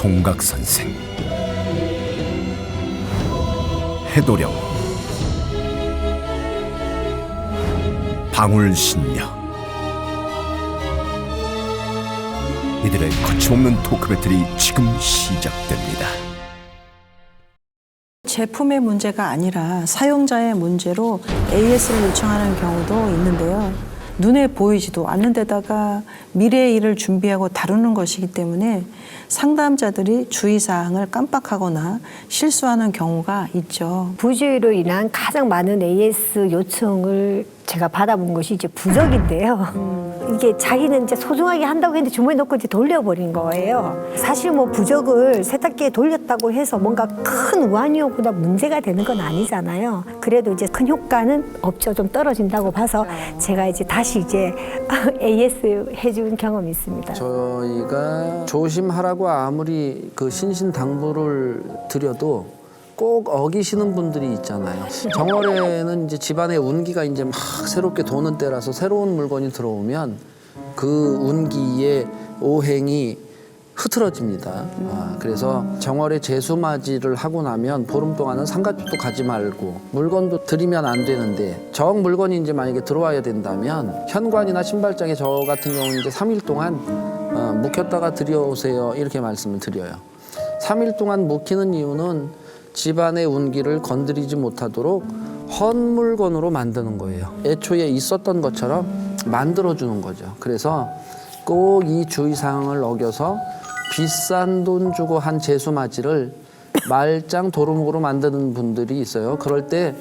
총각선생, 해도령, 방울신녀. 이들의 거침없는 토크 배틀이 지금 시작됩니다. 제품의 문제가 아니라 사용자의 문제로 AS를 요청하는 경우도 있는데요. 눈에 보이지도 않는 데다가 미래의 일을 준비하고 다루는 것이기 때문에 상담자들이 주의사항을 깜빡하거나 실수하는 경우가 있죠. 부주의로 인한 가장 많은 AS 요청을 제가 받아본 것이 이제 부적인데요. 이게 자기는 이제 소중하게 한다고 했는데 주머니에 넣고 이제 돌려버린 거예요. 사실 뭐 부적을 세탁기에 돌렸다고 해서 뭔가 큰 우환이 오거나 문제가 되는 건 아니잖아요. 그래도 이제 큰 효과는 없죠. 좀 떨어진다고 봐서 제가 이제 다시 이제 AS 해준 경험이 있습니다. 저희가 조심하라고 아무리 그 신신당부를 드려도 꼭 어기시는 분들이 있잖아요. 정월에는 이제 집안의 운기가 이제 막 새롭게 도는 때라서 새로운 물건이 들어오면 그 운기의 오행이 흐트러집니다. 그래서 정월에 제수맞이를 하고 나면 보름 동안은 상가집도 가지 말고 물건도 드리면 안 되는데 정 물건이 이제 만약에 들어와야 된다면 현관이나 신발장에 저 같은 경우는 이제 3일 동안 묵혔다가 들여오세요 이렇게 말씀을 드려요. 3일 동안 묵히는 이유는 집안의 운기를 건드리지 못하도록 헛 물건으로 만드는 거예요. 애초에 있었던 것처럼 만들어주는 거죠. 그래서 꼭 이 주의사항을 어겨서 비싼 돈 주고 한 제수맞이를 말짱 도루묵으로 만드는 분들이 있어요. 그럴 때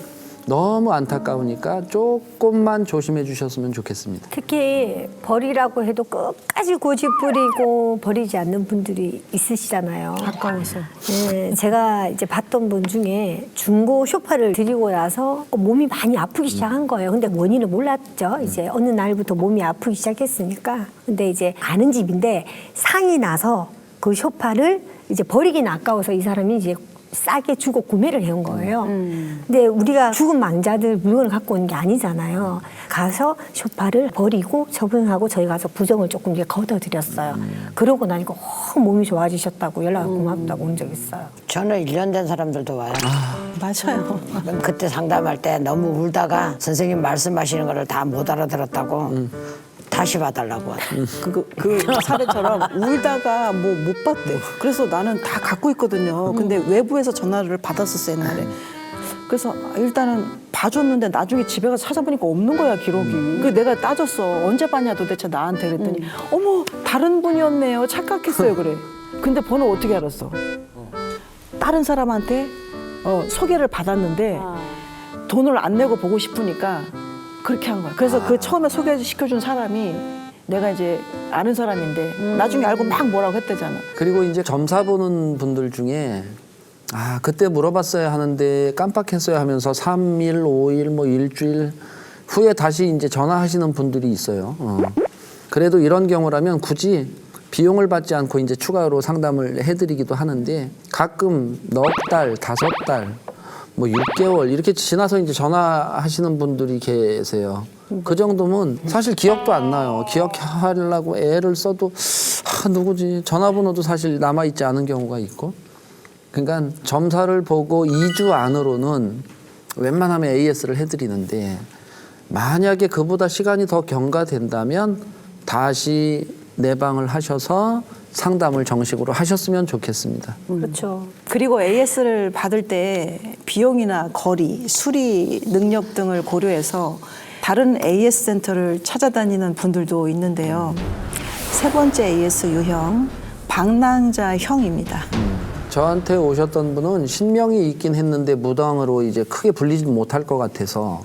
너무 안타까우니까 조금만 조심해 주셨으면 좋겠습니다. 특히 버리라고 해도 끝까지 고집 부리고 버리지 않는 분들이 있으시잖아요. 아까워서. 네, 제가 이제 봤던 분 중에 중고 쇼파를 드리고 나서 몸이 많이 아프기 시작한 거예요. 근데 원인을 몰랐죠. 이제 어느 날부터 몸이 아프기 시작했으니까. 근데 이제 아는 집인데 상이 나서 그 쇼파를 이제 버리긴 아까워서 이 사람이 이제 싸게 주고 구매를 해온 거예요. 근데 우리가 죽은 망자들 물건을 갖고 오는 게 아니잖아요. 가서 쇼파를 버리고 처분하고 저희 가서 부정을 조금 이제 걷어드렸어요. 그러고 나니까 몸이 좋아지셨다고 연락 고맙다고 온 적 있어요. 저는 1년 된 사람들도 와요. 맞아요. 그때 상담할 때 너무 울다가 선생님 말씀하시는 거를 다 못 알아들었다고 다시 봐달라고 하더라고요. 그 사례처럼 울다가 뭐 못 봤대. 그래서 나는 다 갖고 있거든요. 근데 외부에서 전화를 받았었어요, 옛날에. 그래서 일단은 봐줬는데 나중에 집에 가서 찾아보니까 없는 거야, 기록이. 그 내가 따졌어. 언제 봤냐 도대체 나한테 그랬더니 어머, 다른 분이었네요. 착각했어요, 그래. 근데 번호 어떻게 알았어? 다른 사람한테 소개를 받았는데 돈을 안 내고 보고 싶으니까 그렇게 한 거야. 그래서 그 처음에 소개시켜준 사람이 내가 이제 아는 사람인데 나중에 알고 막 뭐라고 했대잖아. 그리고 이제 점사 보는 분들 중에 그때 물어봤어야 하는데 깜빡했어야 하면서 3일, 5일, 뭐 일주일 후에 다시 이제 전화하시는 분들이 있어요. 그래도 이런 경우라면 굳이 비용을 받지 않고 이제 추가로 상담을 해드리기도 하는데 가끔 넉 달, 5달 뭐 6개월 이렇게 지나서 이제 전화하시는 분들이 계세요. 그 정도면 사실 기억도 안 나요. 기억하려고 애를 써도 누구지? 전화번호도 사실 남아있지 않은 경우가 있고. 그러니까 점사를 보고 2주 안으로는 웬만하면 AS를 해드리는데 만약에 그보다 시간이 더 경과된다면 다시 내방을 하셔서 상담을 정식으로 하셨으면 좋겠습니다. 그렇죠. 그리고 AS를 받을 때 비용이나 거리, 수리 능력 등을 고려해서 다른 AS 센터를 찾아다니는 분들도 있는데요. 세 번째 AS 유형, 방랑자형입니다. 저한테 오셨던 분은 신명이 있긴 했는데 무당으로 이제 크게 불리지 못할 것 같아서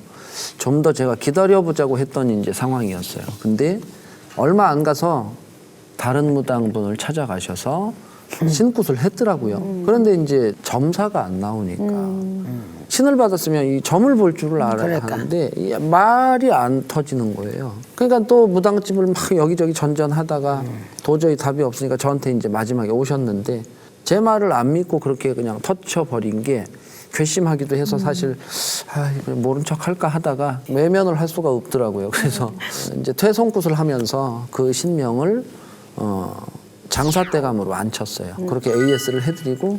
좀 더 제가 기다려보자고 했던 이제 상황이었어요. 근데 얼마 안 가서 다른 무당분을 찾아가셔서 신굿을 했더라고요. 그런데 이제 점사가 안 나오니까 신을 받았으면 이 점을 볼 줄을 알아야 하는데 이 말이 안 터지는 거예요. 그러니까 또 무당집을 막 여기저기 전전하다가 도저히 답이 없으니까 저한테 이제 마지막에 오셨는데 제 말을 안 믿고 그렇게 그냥 터쳐버린 게 괘씸하기도 해서 사실 모른 척 할까 하다가 외면을 할 수가 없더라고요. 그래서 이제 퇴송굿을 하면서 그 신명을 장사대감으로 앉혔어요. 그렇게 AS를 해드리고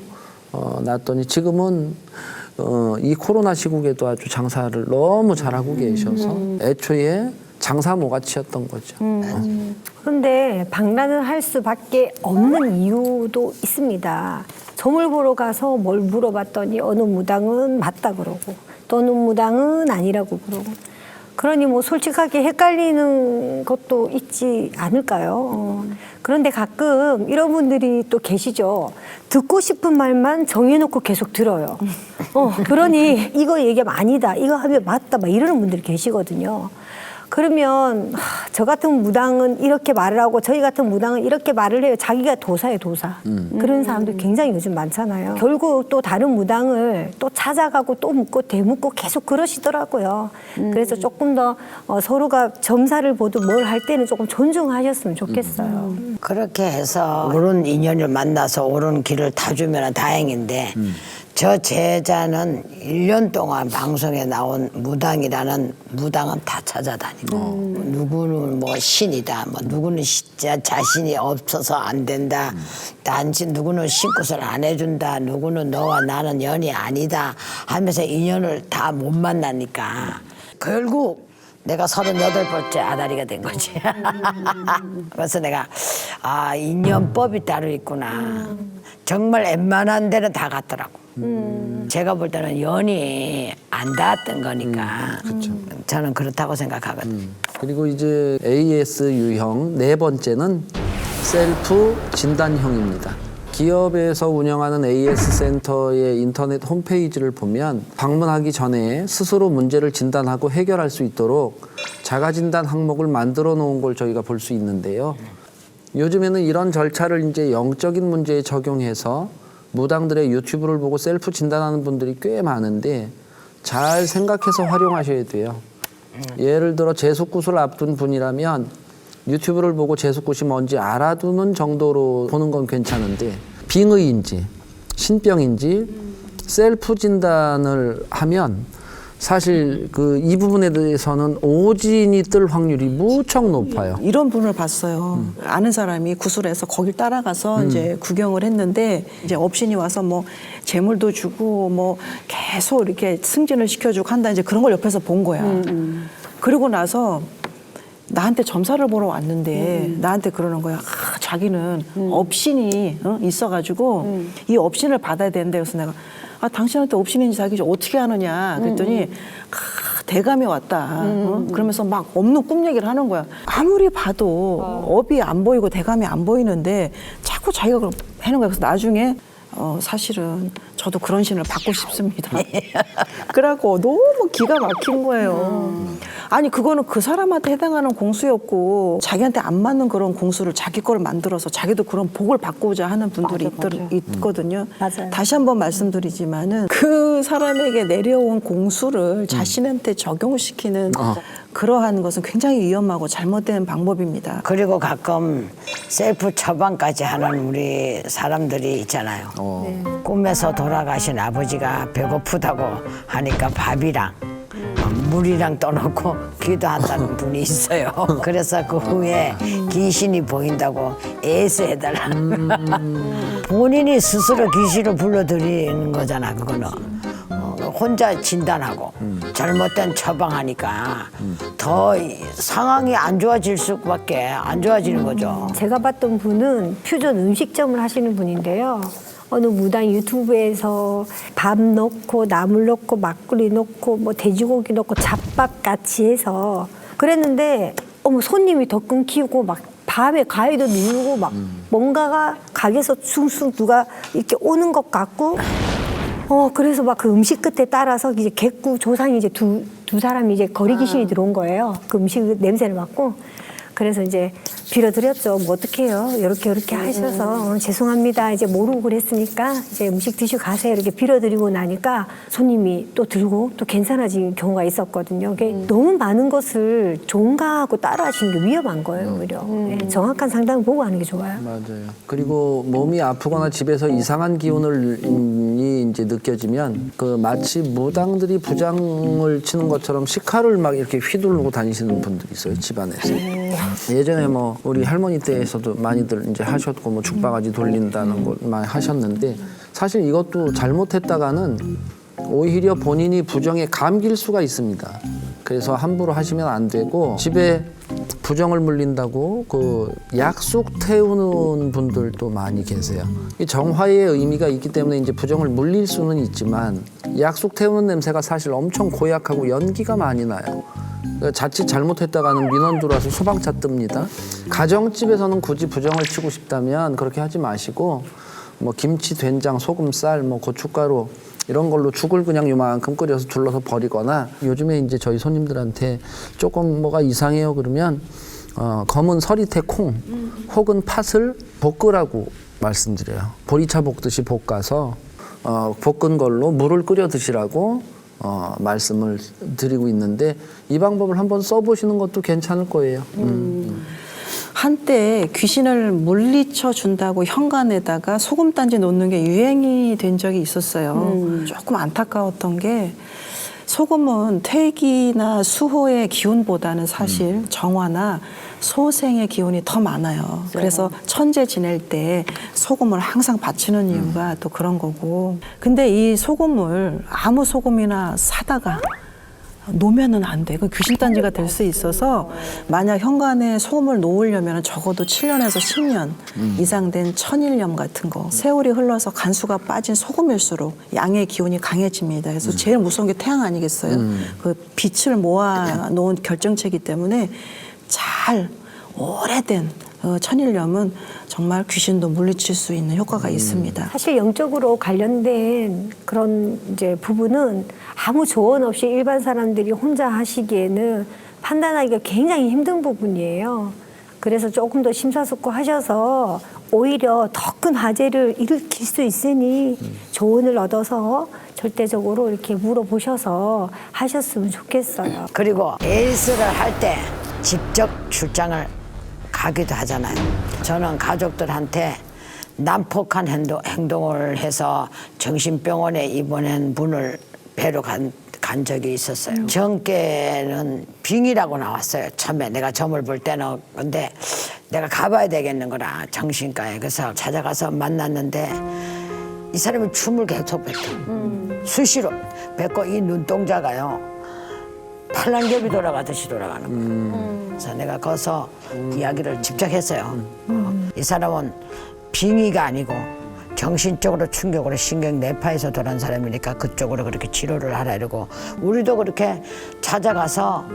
놨더니 지금은 이 코로나 시국에도 아주 장사를 너무 잘하고 계셔서 애초에 장사모가치였던 거죠. 그런데 방랑을 할 수밖에 없는 이유도 있습니다. 점을 보러 가서 뭘 물어봤더니 어느 무당은 맞다 그러고 또 어느 무당은 아니라고 그러고 그러니 뭐 솔직하게 헷갈리는 것도 있지 않을까요? 그런데 가끔 이런 분들이 또 계시죠. 듣고 싶은 말만 정해놓고 계속 들어요. 그러니 이거 얘기하면 아니다, 이거 하면 맞다 막 이러는 분들이 계시거든요. 그러면 저 같은 무당은 이렇게 말을 하고 저희 같은 무당은 이렇게 말을 해요. 자기가 도사예요, 도사. 그런 사람들 굉장히 요즘 많잖아요. 결국 또 다른 무당을 또 찾아가고 또 묻고 되묻고 계속 그러시더라고요. 그래서 조금 더 서로가 점사를 보도 뭘 할 때는 조금 존중하셨으면 좋겠어요. 그렇게 해서 옳은 인연을 만나서 옳은 길을 타주면 다행인데 저 제자는 1년 동안 방송에 나온 무당이라는 무당은 다 찾아다니고 누구는 뭐 신이다, 뭐 누구는 진짜 자신이 없어서 안 된다, 단지 누구는 신굿을 안 해준다, 누구는 너와 나는 연이 아니다 하면서 인연을 다 못 만나니까 결국 내가 38번째 아다리가 된 거지. 그래서 내가 인연법이 따로 있구나. 정말 웬만한 데는 다 갔더라고. 제가 볼 때는 연이 안 닿았던 거니까 저는 그렇다고 생각하거든요. 그리고 이제 AS 유형 네 번째는 셀프 진단형입니다. 기업에서 운영하는 AS 센터의 인터넷 홈페이지를 보면 방문하기 전에 스스로 문제를 진단하고 해결할 수 있도록 자가진단 항목을 만들어 놓은 걸 저희가 볼 수 있는데요. 요즘에는 이런 절차를 이제 영적인 문제에 적용해서 무당들의 유튜브를 보고 셀프 진단하는 분들이 꽤 많은데 잘 생각해서 활용하셔야 돼요. 예를 들어 재속굿을 앞둔 분이라면 유튜브를 보고 재속굿이 뭔지 알아두는 정도로 보는 건 괜찮은데 빙의인지 신병인지 셀프 진단을 하면 사실 이 부분에 대해서는 오진이 뜰 확률이 무척 높아요. 이런 분을 봤어요. 아는 사람이 구슬해서 거길 따라가서 이제 구경을 했는데 이제 업신이 와서 뭐 재물도 주고 뭐 계속 이렇게 승진을 시켜주고 한다 이제 그런 걸 옆에서 본 거야. 그리고 나서 나한테 점사를 보러 왔는데 나한테 그러는 거야. 자기는 업신이 있어가지고 이 업신을 받아야 되는데 그래서 내가 당신한테 업신인지 자기 어떻게 아느냐 그랬더니 대감이 왔다. 그러면서 막 없는 꿈 얘기를 하는 거야. 아무리 봐도 업이 안 보이고 대감이 안 보이는데 자꾸 자기가 그걸 하는 거야. 그래서 나중에 사실은 저도 그런 신을 받고 싶습니다. 그래갖고 너무 기가 막힌 거예요. 아니 그거는 그 사람한테 해당하는 공수였고 자기한테 안 맞는 그런 공수를 자기 걸 만들어서 자기도 그런 복을 받고자 하는 분들이 있거든요. 맞아요. 다시 한번 말씀드리지만은 그 사람에게 내려온 공수를 자신한테 적용시키는 그러한 것은 굉장히 위험하고 잘못된 방법입니다. 그리고 가끔 셀프 처방까지 하는 우리 사람들이 있잖아요. 꿈에서 돌아가신 아버지가 배고프다고 하니까 밥이랑 물이랑 떠놓고 기도한다는 분이 있어요. 그래서 그 후에 귀신이 보인다고 애쓰해달라. 본인이 스스로 귀신을 불러들이는 거잖아, 그거는. 혼자 진단하고 잘못된 처방하니까 더 상황이 안 좋아질 수밖에 안 좋아지는 거죠. 제가 봤던 분은 퓨전 음식점을 하시는 분인데요. 어느 무당 유튜브에서 밥 넣고 나물 넣고 막걸리 넣고 뭐 돼지고기 넣고 잡밥 같이 해서 그랬는데 손님이 더 끊기고 막 밤에 가위도 누르고 막 뭔가가 가게에서 숭숭 누가 이렇게 오는 것 같고 그래서 막 그 음식 끝에 따라서 이제 객구 조상이 이제 두 사람이 이제 거리 귀신이 들어온 거예요. 그 음식 냄새를 맡고. 그래서 이제 빌어드렸죠. 뭐 어떡해요. 이렇게 하셔서 죄송합니다. 이제 모르고 그랬으니까 이제 음식 드시고 가세요. 이렇게 빌어드리고 나니까 손님이 또 들고 또 괜찮아진 경우가 있었거든요. 너무 많은 것을 종가하고 따라하시는 게 위험한 거예요. 오히려. 네, 정확한 상담을 보고 하는 게 좋아요. 맞아요. 그리고 몸이 아프거나 집에서 이상한 기운이 이제 느껴지면 마치 무당들이 부장을 치는 것처럼 식칼을 막 이렇게 휘두르고 다니시는 분들이 있어요. 집안에서. 예전에 뭐 우리 할머니 때에서도 많이들 이제 하셨고 뭐 죽바가지 돌린다는 걸 많이 하셨는데 사실 이것도 잘못했다가는 오히려 본인이 부정에 감길 수가 있습니다. 그래서 함부로 하시면 안 되고 집에 부정을 물린다고 그 약속 태우는 분들도 많이 계세요. 이 정화의 의미가 있기 때문에 이제 부정을 물릴 수는 있지만 약속 태우는 냄새가 사실 엄청 고약하고 연기가 많이 나요. 그러니까 자칫 잘못했다가는 민원 들어와서 소방차 뜹니다. 가정집에서는 굳이 부정을 치고 싶다면 그렇게 하지 마시고 뭐 김치, 된장, 소금, 쌀, 뭐 고춧가루 이런 걸로 죽을 그냥 요만큼 끓여서 둘러서 버리거나 요즘에 이제 저희 손님들한테 조금 뭐가 이상해요 그러면 검은 서리태 콩 혹은 팥을 볶으라고 말씀드려요. 보리차 볶듯이 볶아서 볶은 걸로 물을 끓여 드시라고 말씀을 드리고 있는데 이 방법을 한번 써보시는 것도 괜찮을 거예요. 한때 귀신을 물리쳐 준다고 현관에다가 소금단지 놓는 게 유행이 된 적이 있었어요. 조금 안타까웠던 게 소금은 퇴기나 수호의 기운보다는 사실 정화나 소생의 기운이 더 많아요. 그래서 천재 지낼 때 소금을 항상 바치는 이유가 또 그런 거고. 근데 이 소금을 아무 소금이나 사다가 놓으면은 안 돼. 그 귀신단지가 될 수 있어서 만약 현관에 소금을 놓으려면 적어도 7년에서 10년 이상 된 천일염 같은 거 세월이 흘러서 간수가 빠진 소금일수록 양의 기운이 강해집니다. 그래서 제일 무서운 게 태양 아니겠어요? 그 빛을 모아 놓은 결정체이기 때문에 잘 오래된 천일염은 정말 귀신도 물리칠 수 있는 효과가 있습니다. 사실 영적으로 관련된 그런 이제 부분은 아무 조언 없이 일반 사람들이 혼자 하시기에는 판단하기가 굉장히 힘든 부분이에요. 그래서 조금 더 심사숙고하셔서 오히려 더 큰 화재를 일으킬 수 있으니 조언을 얻어서 절대적으로 이렇게 물어보셔서 하셨으면 좋겠어요. 그리고 에이스를 할 때 직접 출장을 가기도 하잖아요. 저는 가족들한테 난폭한 행동을 해서 정신병원에 입원한 분을 뵈러 간 적이 있었어요. 정께는 빙이라고 나왔어요. 처음에 내가 점을 볼 때는. 근데 내가 가봐야 되겠는 거라 정신과에. 그래서 찾아가서 만났는데 이 사람이 춤을 계속 뱉어. 수시로 뱉고 이 눈동자가요. 팔랑겹이 돌아가듯이 돌아가는 거예요. 그래서 내가 거기서 이야기를 직접 했어요. 이 사람은 빙의가 아니고 정신적으로 충격으로 신경 뇌파에서 돌아온 사람이니까 그쪽으로 그렇게 치료를 하라 이러고 우리도 그렇게 찾아가서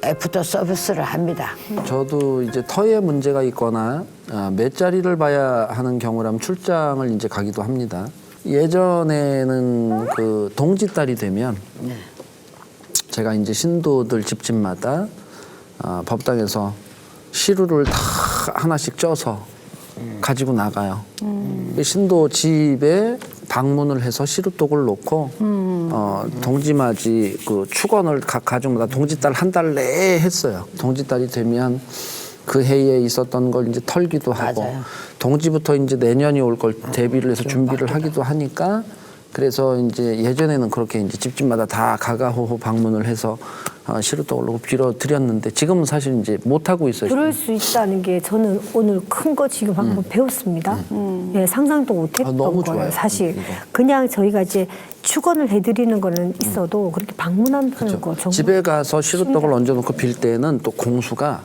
애프터 서비스를 합니다. 저도 이제 터에 문제가 있거나 몇 자리를 봐야 하는 경우라면 출장을 이제 가기도 합니다. 예전에는 그 동짓달이 되면 제가 이제 신도들 집집마다 법당에서 시루를 다 하나씩 쪄서 가지고 나가요. 신도 집에 방문을 해서 시루떡을 놓고 동지맞이 그 축원을 각 가족마다 동짓달 한 달 내에 했어요. 동짓달이 되면 그 해에 있었던 걸 이제 털기도 하고 맞아요. 동지부터 이제 내년이 올 걸 대비를 해서 준비를 하기도 하니까 그래서 이제 예전에는 그렇게 이제 집집마다 다 가가호호 방문을 해서 시루떡을 놓고 빌어 드렸는데 지금은 사실 이제 못 하고 있어요. 그럴 수 있다는 게 저는 오늘 큰 거 지금 방금 배웠습니다. 예, 상상도 못했던 너무 거예요. 좋아요. 사실 이거. 그냥 저희가 이제 축원을 해드리는 거는 있어도 그렇게 방문한다는 거 정말. 집에 가서 시루떡을 얹어놓고 빌 때는 또 공수가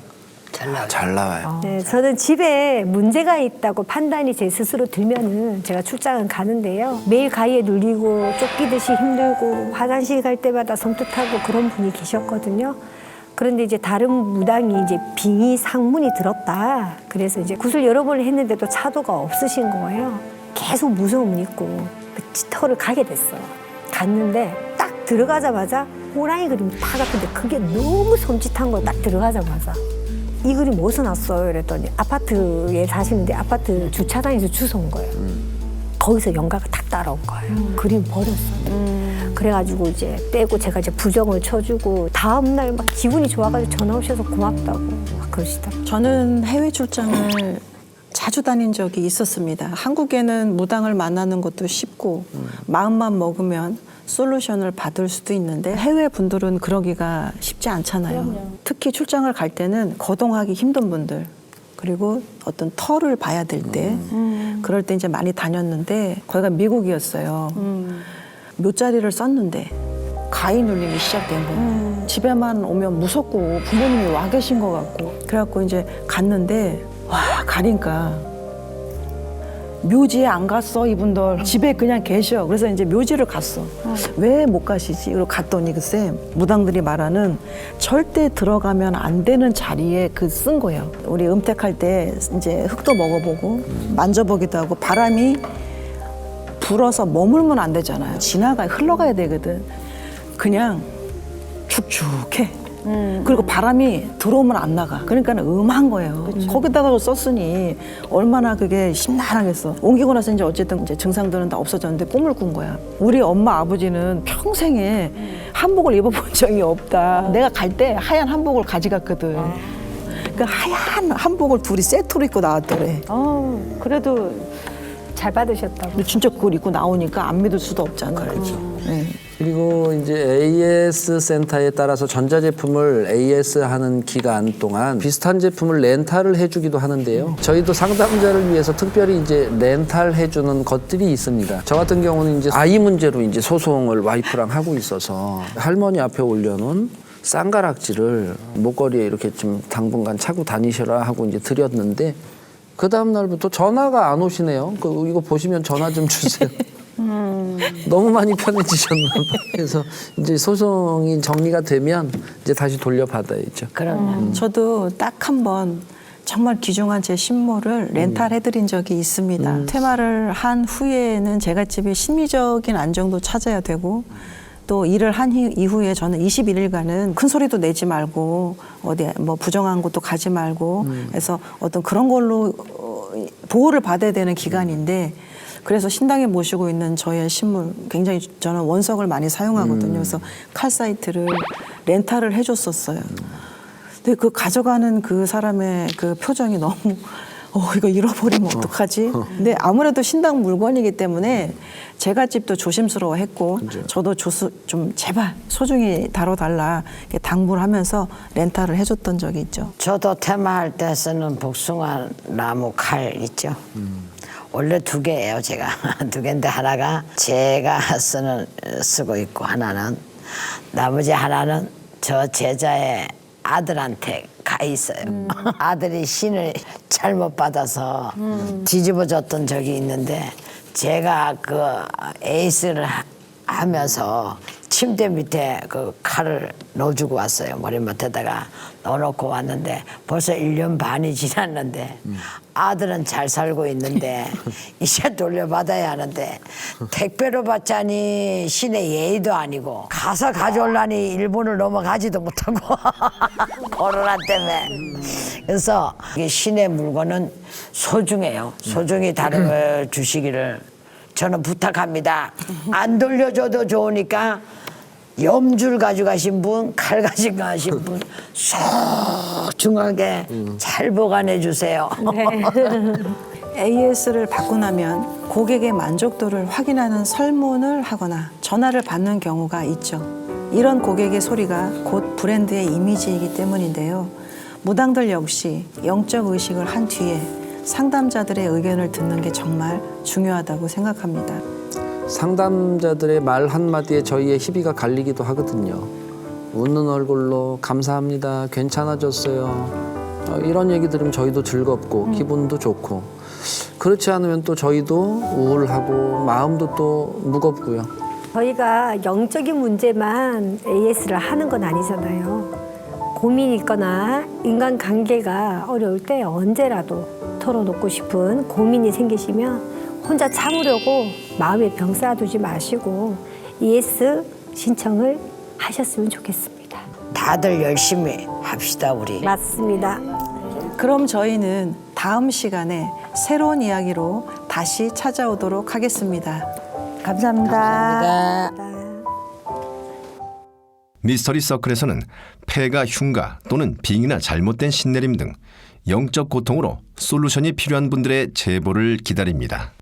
잘 나와요. 네, 저는 집에 문제가 있다고 판단이 제 스스로 들면은 제가 출장은 가는데요. 매일 가위에 눌리고 쫓기듯이 힘들고 화장실 갈 때마다 섬뜩하고 그런 분이 계셨거든요. 그런데 이제 다른 무당이 이제 빙의 상문이 들었다. 그래서 이제 굿을 여러 번을 했는데도 차도가 없으신 거예요. 계속 무서움이 있고 그 터를 가게 됐어요. 갔는데 딱 들어가자마자 호랑이 그림이 다 같은데 그게 너무 섬찟한 거 딱 들어가자마자. 이 그림 어디서 났어요? 이랬더니 아파트에 사시는데 아파트 주차장에서 주워온 거예요. 거기서 영가가 딱 따라온 거예요. 그림 버렸어요. 그래가지고 이제 떼고 제가 이제 부정을 쳐주고 다음날 막 기분이 좋아가지고 전화 오셔서 고맙다고 막 그러시더라고요. 저는 해외 출장을 자주 다닌 적이 있었습니다. 한국에는 무당을 만나는 것도 쉽고 마음만 먹으면 솔루션을 받을 수도 있는데 해외 분들은 그러기가 쉽지 않잖아요. 특히 출장을 갈 때는 거동하기 힘든 분들 그리고 어떤 터를 봐야 될 때 그럴 때 이제 많이 다녔는데 거기가 미국이었어요. 묘자리를 썼는데 가위 눌림이 시작된 거예요. 집에만 오면 무섭고 부모님이 와 계신 것 같고 그래갖고 이제 갔는데 와 가니까 묘지에 안 갔어 이분들 집에 그냥 계셔. 그래서 이제 묘지를 갔어. 왜 못 가시지? 그리고 갔더니 글쎄 무당들이 말하는 절대 들어가면 안 되는 자리에 그 쓴 거예요. 우리 음택할 때 이제 흙도 먹어보고 만져보기도 하고 바람이 불어서 머물면 안 되잖아요. 지나가 흘러가야 되거든. 그냥 축축해. 그리고 바람이 들어오면 안 나가. 그러니까 음한 거예요. 거기다가 썼으니 얼마나 그게 심란하겠어. 옮기고 나서 이제 어쨌든 이제 증상들은 다 없어졌는데 꿈을 꾼 거야. 우리 엄마 아버지는 평생에 한복을 입어본 적이 없다. 내가 갈 때 하얀 한복을 가져갔거든. 그 하얀 한복을 둘이 세트로 입고 나왔더래. 그래도 잘 받으셨다고. 근데 진짜 그걸 입고 나오니까 안 믿을 수도 없잖아. 그렇죠. 네. 그리고 이제 AS 센터에 따라서 전자제품을 AS 하는 기간 동안 비슷한 제품을 렌탈을 해주기도 하는데요. 저희도 상담자를 위해서 특별히 이제 렌탈 해주는 것들이 있습니다. 저 같은 경우는 이제 아이 문제로 이제 소송을 와이프랑 하고 있어서 할머니 앞에 올려놓은 쌍가락지를 목걸이에 이렇게 좀 당분간 차고 다니셔라 하고 이제 드렸는데 그 다음 날부터 전화가 안 오시네요. 이거 보시면 전화 좀 주세요. 너무 많이 편해지셨나 봐. 그래서 이제 소송이 정리가 되면 이제 다시 돌려받아야죠. 그러면 저도 딱 한 번 정말 귀중한 제 신모를 렌탈해드린 적이 있습니다. 퇴마를 한 후에는 제가 집에 심리적인 안정도 찾아야 되고 또 일을 한 이후에 저는 21일간은 큰 소리도 내지 말고 어디 뭐 부정한 곳도 가지 말고 해서 어떤 그런 걸로 보호를 받아야 되는 기간인데 그래서 신당에 모시고 있는 저의 신물 굉장히 저는 원석을 많이 사용하거든요. 그래서 칼사이트를 렌탈을 해줬었어요. 근데 그 가져가는 그 사람의 그 표정이 너무 이거 잃어버리면 어떡하지? 근데 아무래도 신당 물건이기 때문에 제가 집도 조심스러워했고 저도 좀 제발 소중히 다뤄달라 이렇게 당부를 하면서 렌탈을 해줬던 적이 있죠. 저도 테마할 때 쓰는 복숭아 나무 칼 있죠. 원래 2개예요, 제가. 2개인데 하나가 제가 쓰고 있고 하나는 나머지 하나는 저 제자의 아들한테 가 있어요. 아들이 신을 잘못 받아서 뒤집어졌던 적이 있는데 제가 그 에이스를 하면서 침대 밑에 그 칼을 넣어주고 왔어요. 머리맡에다가 넣어놓고 왔는데 벌써 1년 반이 지났는데 아들은 잘 살고 있는데 이제 돌려받아야 하는데 택배로 받자니 신의 예의도 아니고 가서 가져올라니 일본을 넘어가지도 못하고 코로나 때문에. 그래서 이게 신의 물건은 소중해요. 소중히 다뤄주시기를 저는 부탁합니다. 안 돌려줘도 좋으니까 염줄 가져가신 분, 칼 가져가신 분 소중하게 잘 보관해 주세요. AS를 받고 나면 고객의 만족도를 확인하는 설문을 하거나 전화를 받는 경우가 있죠. 이런 고객의 소리가 곧 브랜드의 이미지이기 때문인데요. 무당들 역시 영적 의식을 한 뒤에 상담자들의 의견을 듣는 게 정말 중요하다고 생각합니다. 상담자들의 말 한마디에 저희의 희비가 갈리기도 하거든요. 웃는 얼굴로 감사합니다, 괜찮아졌어요. 이런 얘기 들으면 저희도 즐겁고 기분도 좋고 그렇지 않으면 또 저희도 우울하고 마음도 또 무겁고요. 저희가 영적인 문제만 AS를 하는 건 아니잖아요. 고민이 있거나 인간관계가 어려울 때 언제라도 털어놓고 싶은 고민이 생기시면 혼자 참으려고 마음에 병 쌓아두지 마시고 ES 신청을 하셨으면 좋겠습니다. 다들 열심히 합시다, 우리. 맞습니다. 그럼 저희는 다음 시간에 새로운 이야기로 다시 찾아오도록 하겠습니다. 감사합니다. 미스터리 서클에서는 폐가 흉가 또는 빙이나 잘못된 신내림 등 영적 고통으로 솔루션이 필요한 분들의 제보를 기다립니다.